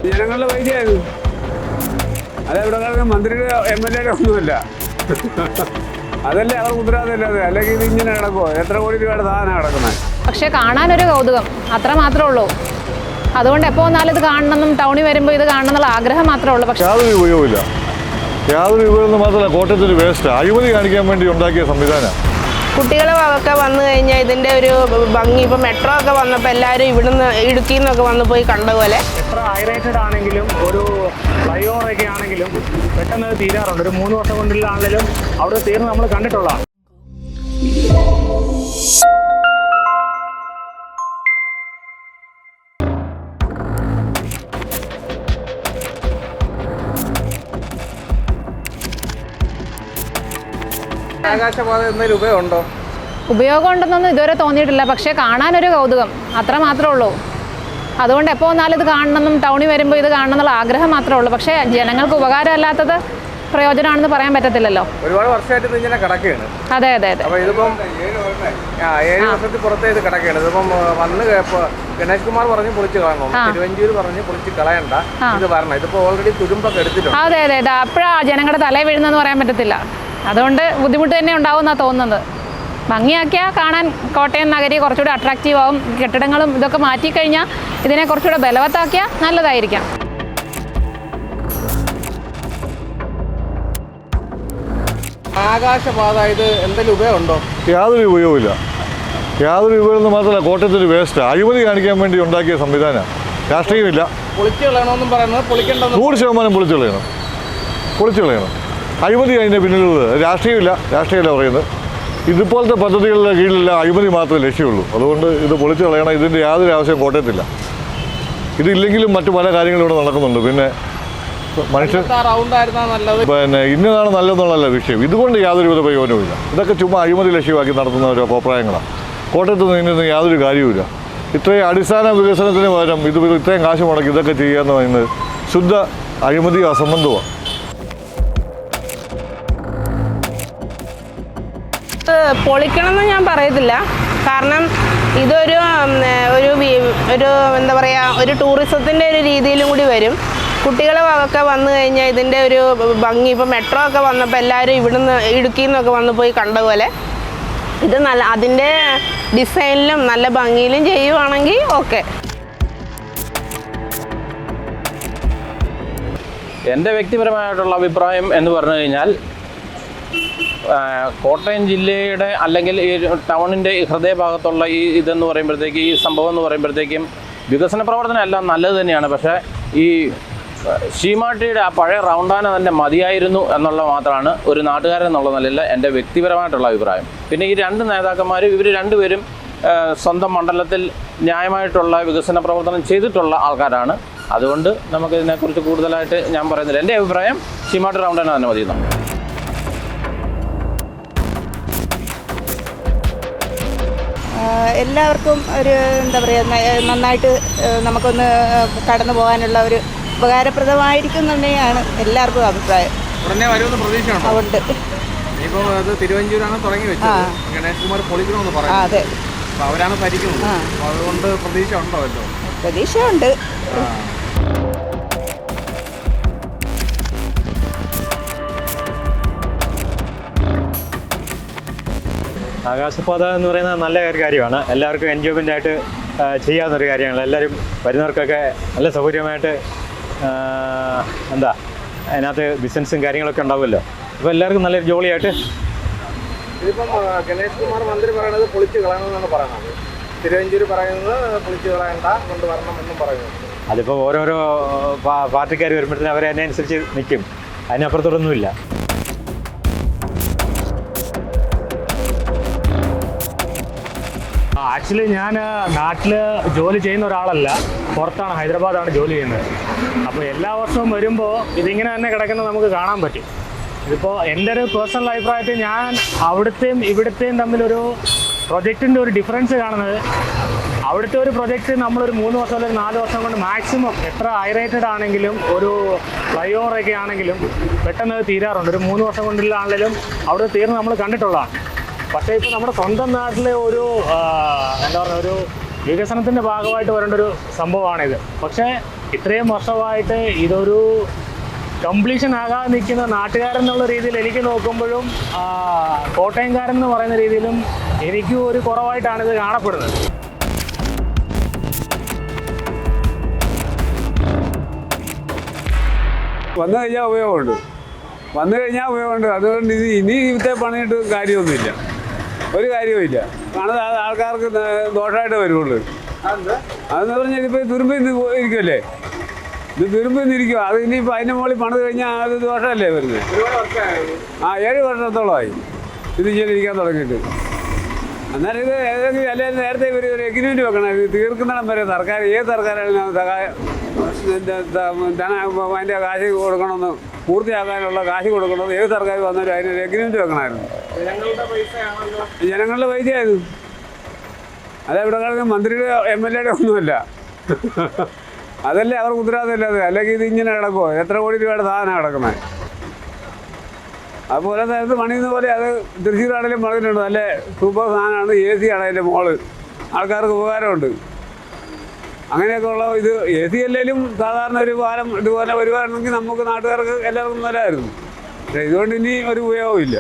ജനങ്ങളുടെ പൈസയായിരുന്നു. അതെവിടെ കിടക്കുന്ന മന്ത്രിയുടെ MLA ഒന്നുമില്ല. അതല്ലേ അവർ ഉത്തരവാദിത്തമില്ലാതെ. അല്ലെങ്കിൽ ഇത് ഇങ്ങനെ കിടക്കുമോ? എത്ര കോടി രൂപയുടെ സാധനം കിടക്കുന്നത്. പക്ഷെ കാണാനൊരു കൗതുകം അത്ര മാത്രമേ ഉള്ളൂ. അതുകൊണ്ട് എപ്പോൾ വന്നാലും ഇത് കാണണമെന്നും ടൗണിൽ വരുമ്പോൾ ഇത് കാണണം എന്നുള്ള ആഗ്രഹം മാത്രമേ ഉള്ളൂ. പക്ഷേ യാതൊരു ഉപയോഗമില്ല. യാതൊരു ഉപയോഗം മാത്രമല്ല, കോട്ടയത്തൊരു വേസ്റ്റ് അഴിമതി കാണിക്കാൻ വേണ്ടി ഉണ്ടാക്കിയ സംവിധാനം. കുട്ടികളെ ഒക്കെ വന്നു കഴിഞ്ഞാൽ ഇതിൻ്റെ ഒരു ഭംഗി, ഇപ്പോൾ മെട്രോ ഒക്കെ വന്നപ്പോൾ എല്ലാവരും ഇവിടുന്ന് ഇടുക്കിയിൽ നിന്നൊക്കെ വന്ന് പോയി കണ്ട പോലെ. എത്ര ഹൈറേറ്റഡ് ആണെങ്കിലും ഒരു ഫ്ലൈ ഓവറൊക്കെ ആണെങ്കിലും പെട്ടെന്ന് തീരാറുണ്ട്. ഒരു 3 വർഷം കൊണ്ടുള്ളാണെങ്കിലും അവിടെ തീർന്ന് നമ്മൾ കണ്ടിട്ടുള്ളതാണ്. ആകാശപാത എന്തെങ്കിലും ഉപയോഗമുണ്ടോ? ഉപയോഗം ഉണ്ടെന്നൊന്നും ഇതുവരെ തോന്നിയിട്ടില്ല. പക്ഷേ കാണാനൊരു കൗതുകം അത്ര മാത്രമേ ഉള്ളൂ. അതുകൊണ്ട് എപ്പോൾ വന്നാലും ഇത് കാണണമെന്നും ടൗണിൽ വരുമ്പോൾ ഇത് കാണണം എന്നുള്ള ആഗ്രഹം മാത്രമേ ഉള്ളൂ. പക്ഷേ ജനങ്ങൾക്ക് ഉപകാരമല്ലാത്തത് പ്രയോജനമാണെന്ന് പറയാൻ പറ്റത്തില്ലല്ലോ. ഒരുപാട് വർഷമായിട്ട് ഇങ്ങനെ കിടക്കുകയാണ്. അതെ അതെ അതെ. അപ്പോൾ ഇതിപ്പം 7 വർഷത്തിൽ പുറത്തേ ഇത് കിടക്കുകയാണ്. ഇതിപ്പം വന്ന് ഗണേഷ് കുമാർ പറഞ്ഞ് പൊളിച്ച് കളയണം, തിരുവഞ്ചൂർ പറഞ്ഞ് പൊളിച്ച് കളയണ്ട, ഇത് വരണം. ഇതിപ്പോൾ ഓൾറെഡി തുരുമ്പൊക്കെ എടുത്തിട്ടുണ്ട്. അതെ അതെ അതെ. അപ്പോഴാണ് ജനങ്ങളുടെ തലയിൽ വീഴുന്നതെന്ന് പറയാൻ പറ്റത്തില്ല. അതുകൊണ്ട് ബുദ്ധിമുട്ട് തന്നെ ഉണ്ടാവുമെന്നാണ് തോന്നുന്നത്. ഭംഗിയാക്കിയാൽ കാണാൻ കോട്ടയം നഗരി കുറച്ചുകൂടി അട്രാക്റ്റീവ് ആവും. കെട്ടിടങ്ങളും ഇതൊക്കെ മാറ്റിക്കഴിഞ്ഞാൽ ഇതിനെ കുറച്ചുകൂടെ ബലവത്താക്കിയാൽ നല്ലതായിരിക്കാം. ആകാശപാത ഇത് എന്തെങ്കിലും ഉപയോഗമുണ്ടോ? യാതൊരു ഉപയോഗമില്ല. യാതൊരു ഉപയോഗം മാത്രമല്ല, കോട്ടയത്തൊരു വേസ്റ്റ് അഴിമതി കാണിക്കാൻ വേണ്ടി ഉണ്ടാക്കിയ സംവിധാനം. രാഷ്ട്രീയമില്ല. പൊളിച്ച് കളയണമെന്നും പറയുന്നത് പൊളിക്കേണ്ടെന്ന് 100% പൊളിച്ചു കളയണം. പൊളിച്ചു കളയണം. അഴിമതി അതിൻ്റെ പിന്നിലുള്ളത്. രാഷ്ട്രീയമില്ല പറയുന്നത്. ഇതുപോലത്തെ പദ്ധതികളുടെ കീഴിലെല്ലാം അഴിമതി മാത്രമേ ലക്ഷ്യമുള്ളൂ. അതുകൊണ്ട് ഇത് പൊളിച്ചു കളയണം. ഇതിൻ്റെ യാതൊരു ആവശ്യം കോട്ടയത്തില്ല. ഇതില്ലെങ്കിലും മറ്റു പല കാര്യങ്ങളും ഇവിടെ നടക്കുന്നുണ്ട്. പിന്നെ മനുഷ്യൻ ഇന്നതാണ് നല്ലതെന്നുള്ളതല്ല വിഷയം. ഇതുകൊണ്ട് യാതൊരുവിധ പ്രയോജനവുമില്ല. ഇതൊക്കെ ചുമ്മാ അഴിമതി ലക്ഷ്യമാക്കി നടത്തുന്ന ഒരു അഭിപ്രായങ്ങളാണ്. കോട്ടയത്ത് നിന്ന് യാതൊരു കാര്യവുമില്ല. ഇത്രയും അടിസ്ഥാന വികസനത്തിന് പകരം ഇത്രയും കാശ് മുടക്കി ഇതൊക്കെ ചെയ്യാന്ന് പറയുന്നത് ശുദ്ധ അഴിമതി അസംബന്ധമാണ്. പൊളിക്കണമെന്ന് ഞാൻ പറയത്തില്ല. കാരണം ഇതൊരു എന്താ പറയുക, ഒരു ടൂറിസത്തിൻ്റെ ഒരു രീതിയിലും കൂടി വരും. കുട്ടികളെ ഒക്കെ വന്നു കഴിഞ്ഞാൽ ഇതിൻ്റെ ഒരു ഭംഗി, ഇപ്പോൾ മെട്രോ ഒക്കെ വന്നപ്പോൾ എല്ലാവരും ഇവിടുന്ന് ഇടുക്കിയിൽ നിന്നൊക്കെ വന്ന് പോയി കണ്ട പോലെ ഇത് നല്ല അതിൻ്റെ ഡിസൈനിലും നല്ല ഭംഗിയിലും ചെയ്യുവാണെങ്കിൽ ഓക്കെ. എൻ്റെ വ്യക്തിപരമായിട്ടുള്ള അഭിപ്രായം എന്ന് പറഞ്ഞു കഴിഞ്ഞാൽ കോട്ടയം ജില്ലയുടെ അല്ലെങ്കിൽ ഈ ടൗണിൻ്റെ ഹൃദയഭാഗത്തുള്ള ഇതെന്ന് പറയുമ്പോഴത്തേക്ക് ഈ സംഭവം എന്ന് പറയുമ്പോഴത്തേക്കും വികസന പ്രവർത്തനം എല്ലാം നല്ലത് തന്നെയാണ്. പക്ഷേ ഈ ശീമാട്ടിയുടെ ആ പഴയ റൗണ്ടാന തന്നെ മതിയായിരുന്നു എന്നുള്ള മാത്രമാണ് ഒരു നാട്ടുകാരൻ എന്നുള്ള നിലയിൽ എൻ്റെ വ്യക്തിപരമായിട്ടുള്ള അഭിപ്രായം. പിന്നെ ഈ 2 നേതാക്കന്മാർ ഇവർ രണ്ടുപേരും സ്വന്തം മണ്ഡലത്തിൽ ന്യായമായിട്ടുള്ള വികസന പ്രവർത്തനം ചെയ്തിട്ടുള്ള ആൾക്കാരാണ്. അതുകൊണ്ട് നമുക്കിതിനെക്കുറിച്ച് കൂടുതലായിട്ട് ഞാൻ പറയുന്നില്ല. എൻ്റെ അഭിപ്രായം ശീമാട്ടി റൗണ്ടാന തന്നെ മതിയെന്നാണ്. എല്ലാവർക്കും ഒരു എന്താ പറയുക, നന്നായിട്ട് നമുക്കൊന്ന് കടന്നു പോകാനുള്ള ഒരു ഉപകാരപ്രദമായിരിക്കും തന്നെയാണ് എല്ലാവർക്കും അഭിപ്രായം. ഉടനെ വരുമെന്ന് പ്രതീക്ഷയുണ്ടോ? ഉണ്ട്. ഇനിയിപ്പോൾ അത് തിരുവഞ്ചൂരാണ് തുടങ്ങി വെച്ചത്. ഗണേഷ് കുമാർ പൊളിക്കണമെന്ന് പറയും. അതെ, അപ്പോൾ അവരാണ് ഭരിക്കുന്നത്. അതുകൊണ്ട് പ്രതീക്ഷ ഉണ്ടോ? അല്ലോ, പ്രതീക്ഷയുണ്ട്. ആകാശപാത എന്ന് പറയുന്നത് നല്ല ഒരു കാര്യമാണ്. എല്ലാവർക്കും എൻജോയ്മെൻ്റ് ആയിട്ട് ചെയ്യാവുന്നൊരു കാര്യമാണ്. എല്ലാവരും വരുന്നവർക്കൊക്കെ നല്ല സൗകര്യമായിട്ട് അതിനകത്ത് ബിസിനസ്സും കാര്യങ്ങളൊക്കെ ഉണ്ടാവുമല്ലോ. അപ്പോൾ എല്ലാവർക്കും നല്ലൊരു ജോളിയായിട്ട്. ഇതിപ്പം ഗണേഷ് കുമാർ മന്ത്രി പറയുന്നത് പൊളിച്ച് കളയണമെന്നാണ് പറയുന്നത്. തിരുവഞ്ചൂർ പറയുന്നത് പൊളിച്ച് കളയണ്ട, കൊണ്ടുവരണം എന്നും പറയുന്നത്. അതിപ്പോൾ ഓരോരോ പാർട്ടിക്കാർ വരുമ്പോഴത്തേനും അവർ അതിനനുസരിച്ച് നിൽക്കും. അതിനപ്പുറത്തോടൊന്നുമില്ല. ആക്ച്വലി ഞാൻ നാട്ടിൽ ജോലി ചെയ്യുന്ന ഒരാളല്ല, പുറത്താണ്, ഹൈദരാബാദാണ് ജോലി ചെയ്യുന്നത്. അപ്പോൾ എല്ലാ വർഷവും വരുമ്പോൾ ഇതിങ്ങനെ തന്നെ കിടക്കുന്നത് നമുക്ക് കാണാൻ പറ്റും. ഇതിപ്പോൾ എൻ്റെ ഒരു പേഴ്സണൽ അഭിപ്രായത്തിൽ ഞാൻ അവിടുത്തെയും ഇവിടുത്തെയും തമ്മിലൊരു പ്രൊജക്റ്റിൻ്റെ ഒരു ഡിഫറൻസ് കാണുന്നത്, അവിടുത്തെ ഒരു പ്രൊജക്റ്റ് നമ്മളൊരു 3 വർഷം അല്ലെങ്കിൽ 4 വർഷം കൊണ്ട് മാക്സിമം എത്ര ഹൈറേറ്റഡ് ആണെങ്കിലും ഒരു ഫ്ലൈ ഓവറൊക്കെ ആണെങ്കിലും പെട്ടെന്ന് തീരാറുണ്ട്. ഒരു 3 വർഷം കൊണ്ടുള്ളാണെങ്കിലും അവിടെ തീർന്ന് നമ്മൾ കണ്ടിട്ടുള്ളതാണ്. പക്ഷേ ഇപ്പോൾ നമ്മുടെ സ്വന്തം നാട്ടിലെ ഒരു എന്താ പറയുക, ഒരു വികസനത്തിൻ്റെ ഭാഗമായിട്ട് വരേണ്ട ഒരു സംഭവമാണിത്. പക്ഷേ ഇത്രയും വർഷമായിട്ട് ഇതൊരു കംപ്ലീഷൻ ആകാതെ നിൽക്കുന്ന നാട്ടുകാരെന്നുള്ള രീതിയിൽ എനിക്ക് നോക്കുമ്പോഴും കോട്ടയംകാരൻ എന്ന് പറയുന്ന രീതിയിലും എനിക്കും ഒരു കുറവായിട്ടാണ് ഇത് കാണപ്പെടുന്നത്. വന്നു കഴിഞ്ഞാൽ ഉപയോഗമുണ്ട്, അതുകൊണ്ട് ഇത് ഇനി ഇവിടുത്തെ പണിയിട്ട് കാര്യമൊന്നുമില്ല, ഒരു കാര്യവുമില്ല. കാണുന്ന ആൾക്കാർക്ക് ദോഷമായിട്ട് വരുള്ളൂ. അതെന്ന് പറഞ്ഞാൽ ഇതിപ്പോൾ തുരുമ്പ് ഇരിക്കുമല്ലേ, ഇത് തുരുമ്പ് ഇരിക്കും. അത് ഇനിയിപ്പോൾ അതിൻ്റെ മുകളിൽ പണിത് കഴിഞ്ഞാൽ അത് ദോഷമല്ലേ വരുന്നത്. 7 വർഷത്തോളമായി ഇത് ഇങ്ങനെ ഇരിക്കാൻ തുടങ്ങിയിട്ട്. എന്നാലും ഇത് ഏതെങ്കിലും അല്ലെങ്കിൽ നേരത്തെ ഇവർ ഒരു എഗ്രിമെൻറ്റ് വെക്കണം. ഇത് തീർക്കുന്നിടം വരെ സർക്കാർ, ഏത് സർക്കാരായാലും അതിൻ്റെ കാശ് കൊടുക്കണമെന്ന്, പൂർത്തിയാക്കാനുള്ള കാശ് കൊടുക്കണമെന്ന് ഏത് സർക്കാർ വന്നാലും അതിനൊരു എഗ്രിമെൻറ്റ് വെക്കണമായിരുന്നു. ജനങ്ങളുടെ പൈസയായിരുന്നു. ഇവിടെ കിടക്കുന്ന മന്ത്രിയുടെ MLA യുടെ ഒന്നുമല്ല. അതല്ലേ അവർക്ക് ഉത്തരവാദിത്തമില്ലാതെ. അല്ലെങ്കിൽ ഇത് ഇങ്ങനെ കിടക്കുമോ? എത്ര കോടി രൂപയുടെ സാധനമാണ് കിടക്കുന്നത്. അതുപോലെ നേരത്തെ പണിയുന്ന പോലെ അത് തൃശ്ശൂരാണെങ്കിലും പറഞ്ഞിട്ടുണ്ട്, നല്ല സൂപ്പർ സാധനമാണ്. AC ആണ് അതിൻ്റെ മോള്, ആൾക്കാർക്ക് ഉപകാരമുണ്ട്. അങ്ങനെയൊക്കെ ഉള്ള ഇത് AC അല്ലെങ്കിലും സാധാരണ ഒരു പാലം ഇതുപോലെ വരുവാണെങ്കിൽ നമുക്ക് നാട്ടുകാർക്ക് എല്ലാവർക്കും നല്ലതായിരുന്നു. പക്ഷേ ഇതുകൊണ്ട് ഇനി ഒരു ഉപയോഗമില്ല.